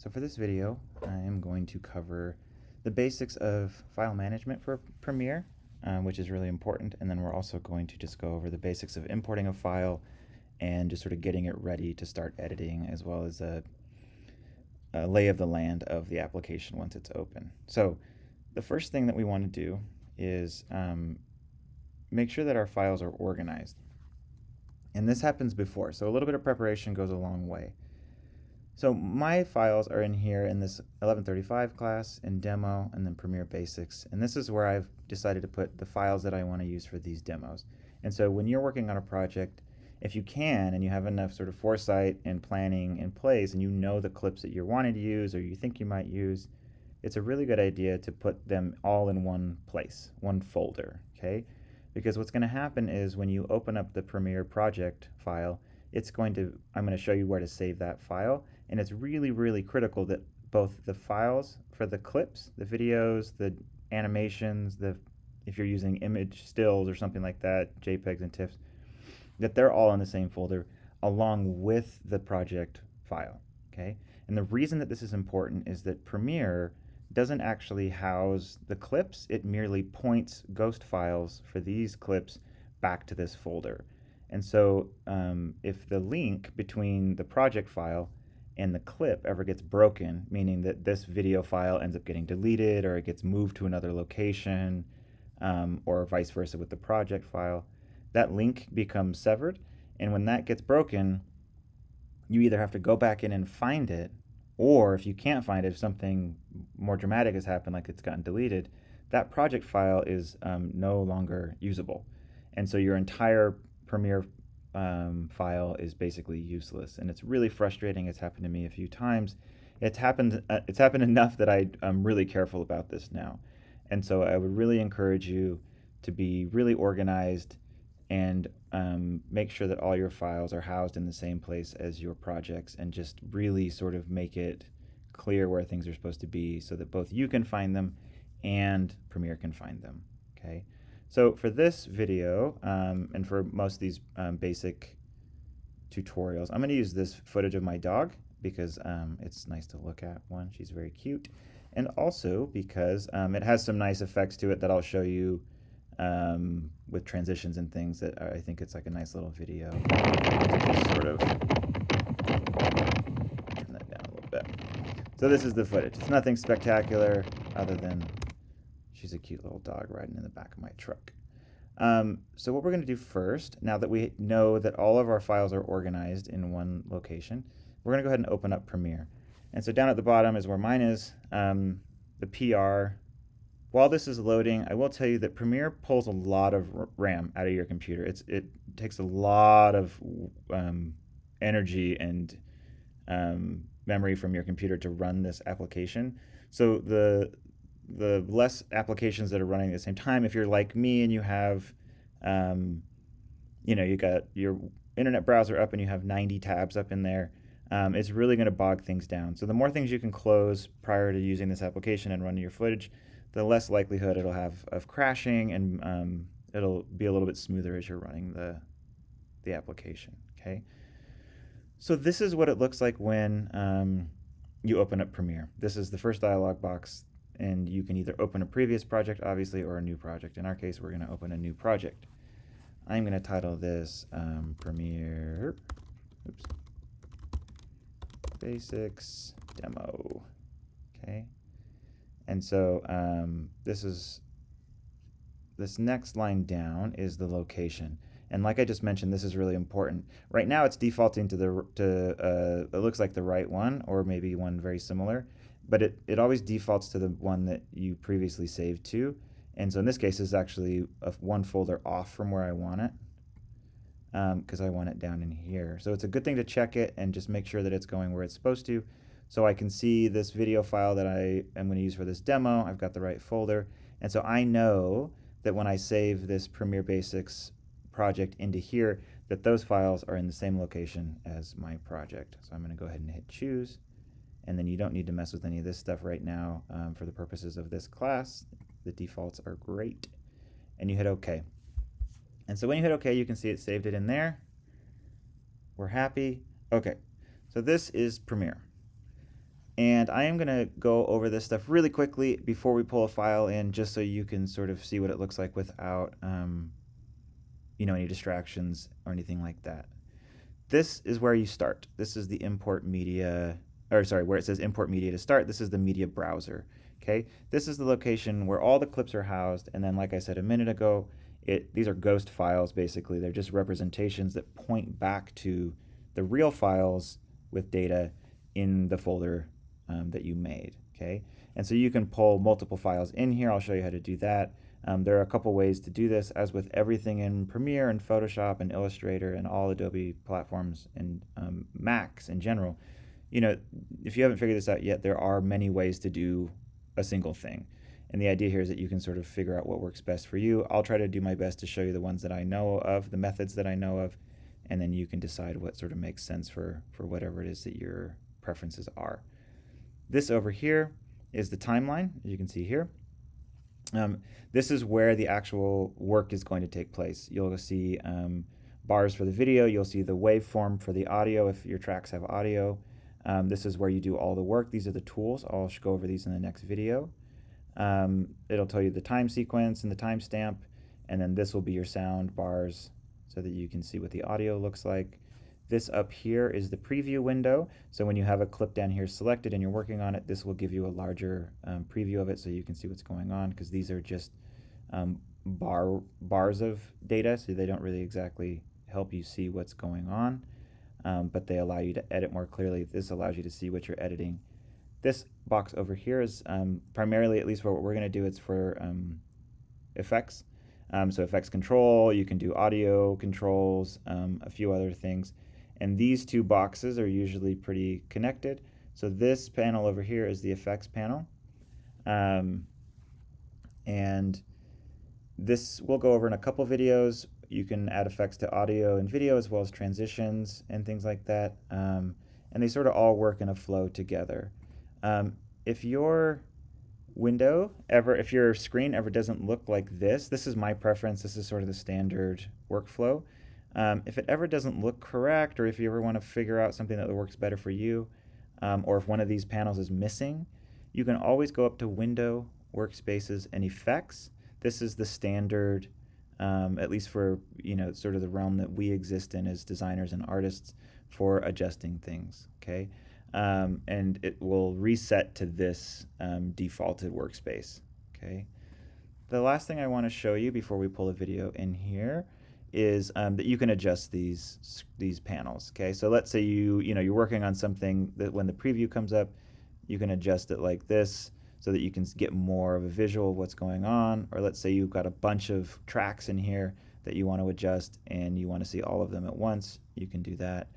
So for this video, I am going to cover the basics of file management for Premiere, which is really important, and then we're also going to just go over the basics of importing a file and just sort of getting it ready to start editing, as well as a lay of the land of the application once it's open. So the first thing that we want to do is make sure that our files are organized. And this happens before, so a little bit of preparation goes a long way. So my files are in here in this 1135 class, in demo, and then Premiere Basics. And this is where I've decided to put the files that I want to use for these demos. And so when you're working on a project, if you can and you have enough sort of foresight and planning in place and you know the clips that you're wanting to use or you think you might use, it's a really good idea to put them all in one place, one folder, okay? Because what's going to happen is when you open up the Premiere project file, I'm going to show you where to save that file, and it's really, really critical that both the files for the clips, the videos, the animations, if you're using image stills or something like that, JPEGs and TIFFs, that they're all in the same folder along with the project file, okay? And the reason that this is important is that Premiere doesn't actually house the clips, it merely points ghost files for these clips back to this folder. And so if the link between the project file and the clip ever gets broken, meaning that this video file ends up getting deleted or it gets moved to another location, or vice versa with the project file, that link becomes severed. And when that gets broken, you either have to go back in and find it, or if you can't find it, if something more dramatic has happened, like it's gotten deleted, that project file is no longer usable. And so your entire Premiere file is basically useless. And it's really frustrating. It's happened to me a few times. It's happened enough that I'm really careful about this now. And so I would really encourage you to be really organized and make sure that all your files are housed in the same place as your projects, and just really sort of make it clear where things are supposed to be so that both you can find them and Premiere can find them. Okay, so for this video and for most of these basic tutorials, I'm going to use this footage of my dog because it's nice to look at. One, she's very cute, and also because it has some nice effects to it that I'll show you with transitions and things that I think it's like a nice little video. Just sort of turn that down a little bit. So this is the footage. It's nothing spectacular other than she's a cute little dog riding in the back of my truck. So what we're going to do first, now that we know that all of our files are organized in one location, we're going to go ahead and open up Premiere. And so down at the bottom is where mine is, the PR. While this is loading, I will tell you that Premiere pulls a lot of RAM out of your computer. It takes a lot of energy and memory from your computer to run this application. So the less applications that are running at the same time, if you're like me and you have, you got your internet browser up and you have 90 tabs up in there, it's really going to bog things down. So the more things you can close prior to using this application and running your footage, the less likelihood it'll have of crashing, and it'll be a little bit smoother as you're running the application. Okay, so this is what it looks like when you open up Premiere. This is the first dialog box, and you can either open a previous project, obviously, or a new project. In our case, we're going to open a new project. I'm going to title this Premiere Basics Demo. Okay. And so this next line down is the location. And like I just mentioned, this is really important. Right now it's defaulting to it looks like the right one, or maybe one very similar, but it always defaults to the one that you previously saved to. And so in this case, it's actually one folder off from where I want it, because I want it down in here. So it's a good thing to check it and just make sure that it's going where it's supposed to. So I can see this video file that I am going to use for this demo. I've got the right folder. And so I know that when I save this Premiere Basics project into here, that those files are in the same location as my project. So I'm going to go ahead and hit choose. And then you don't need to mess with any of this stuff right now for the purposes of this class. The defaults are great. And you hit OK. And so when you hit OK, you can see it saved it in there. We're happy. OK. So this is Premiere. And I am going to go over this stuff really quickly before we pull a file in, just so you can sort of see what it looks like without any distractions or anything like that. This is where you start. This is the import media, or sorry, where it says import media to start. This is the media browser. Okay, this is the location where all the clips are housed. And then, like I said a minute ago, these are ghost files basically. They're just representations that point back to the real files with data in the folder that you made. Okay, and so you can pull multiple files in here. I'll show you how to do that. There are a couple ways to do this, as with everything in Premiere and Photoshop and Illustrator and all Adobe platforms and Macs in general. If you haven't figured this out yet, there are many ways to do a single thing. And the idea here is that you can sort of figure out what works best for you. I'll try to do my best to show you the ones that I know of, the methods that I know of, and then you can decide what sort of makes sense for whatever it is that your preferences are. This over here is the timeline, as you can see here. This is where the actual work is going to take place. You'll see bars for the video. You'll see the waveform for the audio if your tracks have audio. This is where you do all the work. These are the tools. I'll go over these in the next video. It'll tell you the time sequence and the timestamp, and then this will be your sound bars so that you can see what the audio looks like. This up here is the preview window. So when you have a clip down here selected and you're working on it, this will give you a larger preview of it so you can see what's going on, because these are just bars of data, so they don't really exactly help you see what's going on, but they allow you to edit more clearly. This allows you to see what you're editing. This box over here is primarily, at least for what we're going to do, it's for effects. So effects control, you can do audio controls, a few other things. And these two boxes are usually pretty connected. So this panel over here is the effects panel. And this we'll go over in a couple videos. You can add effects to audio and video, as well as transitions and things like that. And they sort of all work in a flow together. If your screen ever doesn't look like this is my preference. This is sort of the standard workflow. If it ever doesn't look correct, or if you ever want to figure out something that works better for you, or if one of these panels is missing, you can always go up to Window, Workspaces, and Effects. This is the standard, at least for sort of the realm that we exist in as designers and artists, for adjusting things. Okay, and it will reset to this defaulted workspace. Okay. The last thing I want to show you before we pull a video in here is that you can adjust these panels. Okay, so let's say you're working on something that when the preview comes up, you can adjust it like this so that you can get more of a visual of what's going on. Or let's say you've got a bunch of tracks in here that you want to adjust and you want to see all of them at once. You can do that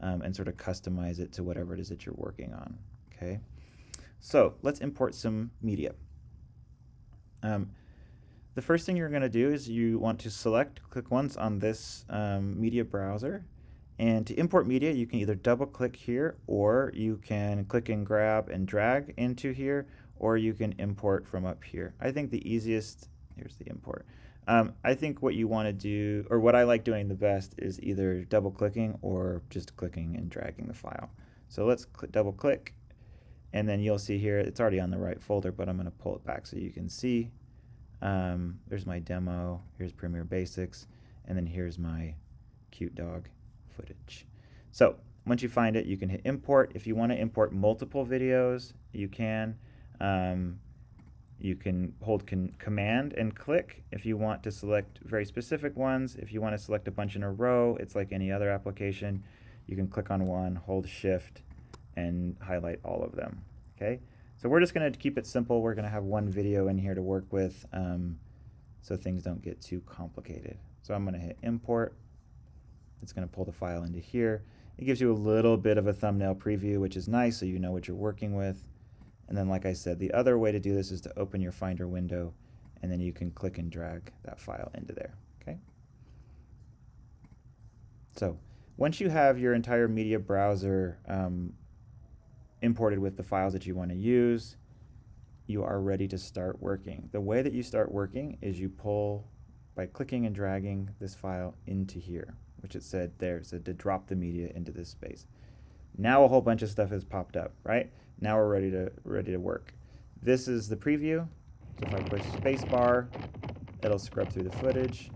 and sort of customize it to whatever it is that you're working on. Okay, so let's import some media. The first thing you're going to do is you want to click once on this media browser, and to import media you can either double click here, or you can click and grab and drag into here, or you can import from up here. I think the easiest, here's the import. I think what you want to do, or what I like doing the best, is either double clicking or just clicking and dragging the file. So let's double click, and then you'll see here it's already on the right folder, but I'm going to pull it back so you can see. There's my demo, here's Premiere Basics, and then here's my cute dog footage. So once you find it, you can hit import. If you want to import multiple videos, you can. You can hold command and click if you want to select very specific ones. If you want to select a bunch in a row, it's like any other application. You can click on one, hold shift, and highlight all of them. Okay. So we're just going to keep it simple. We're going to have one video in here to work with, so things don't get too complicated. So I'm going to hit import. It's going to pull the file into here. It gives you a little bit of a thumbnail preview, which is nice, so you know what you're working with. And then, like I said, the other way to do this is to open your Finder window, and then you can click and drag that file into there. Okay. So once you have your entire media browser imported with the files that you want to use, you are ready to start working. The way that you start working is you pull by clicking and dragging this file into here, which it said there, it said to drop the media into this space. Now a whole bunch of stuff has popped up, right? Now we're ready to work. This is the preview. So if I push spacebar, it'll scrub through the footage.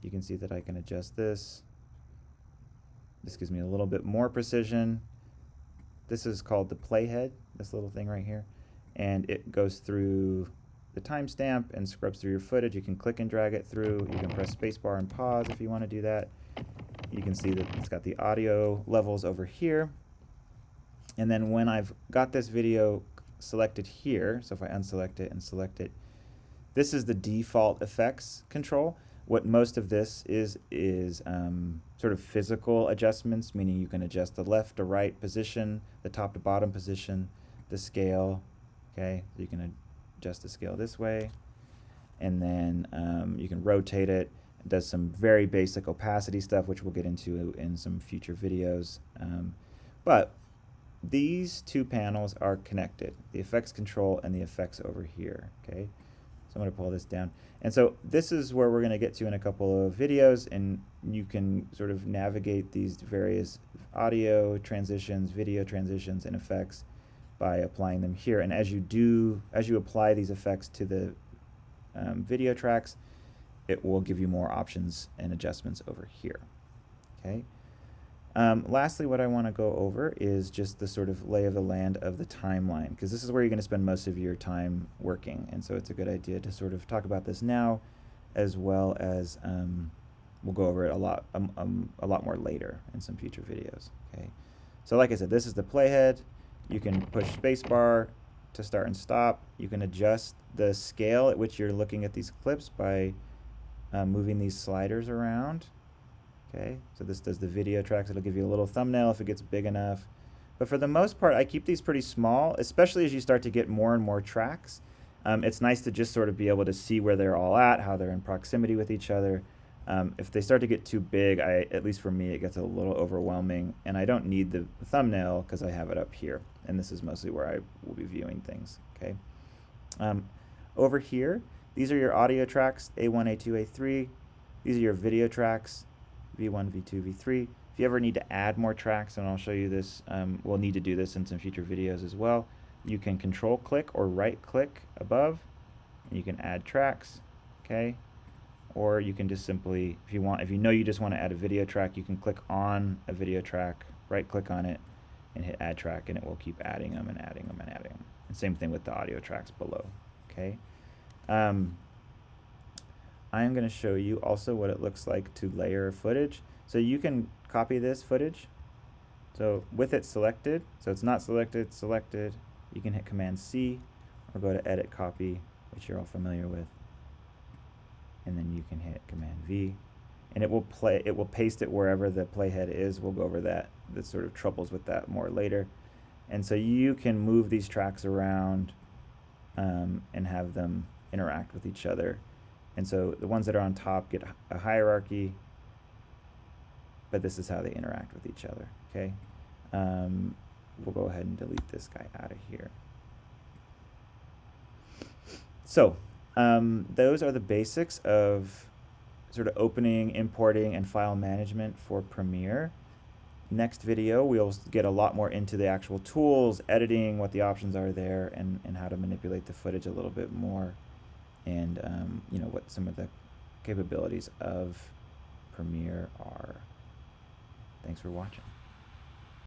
You can see that I can adjust this. This gives me a little bit more precision. This is called the playhead, this little thing right here. And it goes through the timestamp and scrubs through your footage. You can click and drag it through. You can press spacebar and pause if you want to do that. You can see that it's got the audio levels over here. And then when I've got this video selected here, so if I unselect it and select it, this is the default effects control. What most of this is sort of physical adjustments, meaning you can adjust the left to right position, the top to bottom position, the scale. Okay, so you can adjust the scale this way, and then you can rotate it. It does some very basic opacity stuff, which we'll get into in some future videos. But these two panels are connected, the effects control and the effects over here. Okay, so I'm going to pull this down. And so this is where we're going to get to in a couple of videos, and you can sort of navigate these various audio transitions, video transitions, and effects by applying them here. And as you apply these effects to the video tracks, it will give you more options and adjustments over here. Okay. Lastly, what I want to go over is just the sort of lay of the land of the timeline, because this is where you're going to spend most of your time working, and so it's a good idea to sort of talk about this now, as well as we'll go over it a lot more later in some future videos. Okay, so like I said, this is the playhead. You can push spacebar to start and stop. You can adjust the scale at which you're looking at these clips by moving these sliders around. Okay, so this does the video tracks. It'll give you a little thumbnail if it gets big enough. But for the most part, I keep these pretty small, especially as you start to get more and more tracks. It's nice to just sort of be able to see where they're all at, how they're in proximity with each other. If they start to get too big, at least for me, it gets a little overwhelming, and I don't need the thumbnail because I have it up here, and this is mostly where I will be viewing things. Okay. Over here, these are your audio tracks, A1, A2, A3. These are your video tracks, V1, V2, V3. If you ever need to add more tracks, and I'll show you this, we'll need to do this in some future videos as well, you can control click or right click above, and you can add tracks. Okay. Or you can just simply, if you know you just want to add a video track, you can click on a video track, right click on it, and hit add track, and it will keep adding them and adding them and adding them. And same thing with the audio tracks below. Okay. I'm going to show you also what it looks like to layer footage. So you can copy this footage. So with it selected, so it's not selected, selected, you can hit Command C or go to Edit Copy, which you're all familiar with. And then you can hit Command V, and it will paste it wherever the playhead is. We'll go over that, the sort of troubles with that more later. And so you can move these tracks around and have them interact with each other. And so the ones that are on top get a hierarchy, but this is how they interact with each other. Okay, we'll go ahead and delete this guy out of here. So those are the basics of sort of opening, importing, and file management for Premiere. Next video, we'll get a lot more into the actual tools, editing, what the options are there, and how to manipulate the footage a little bit more, and you know, what some of the capabilities of Premiere are. Thanks for watching.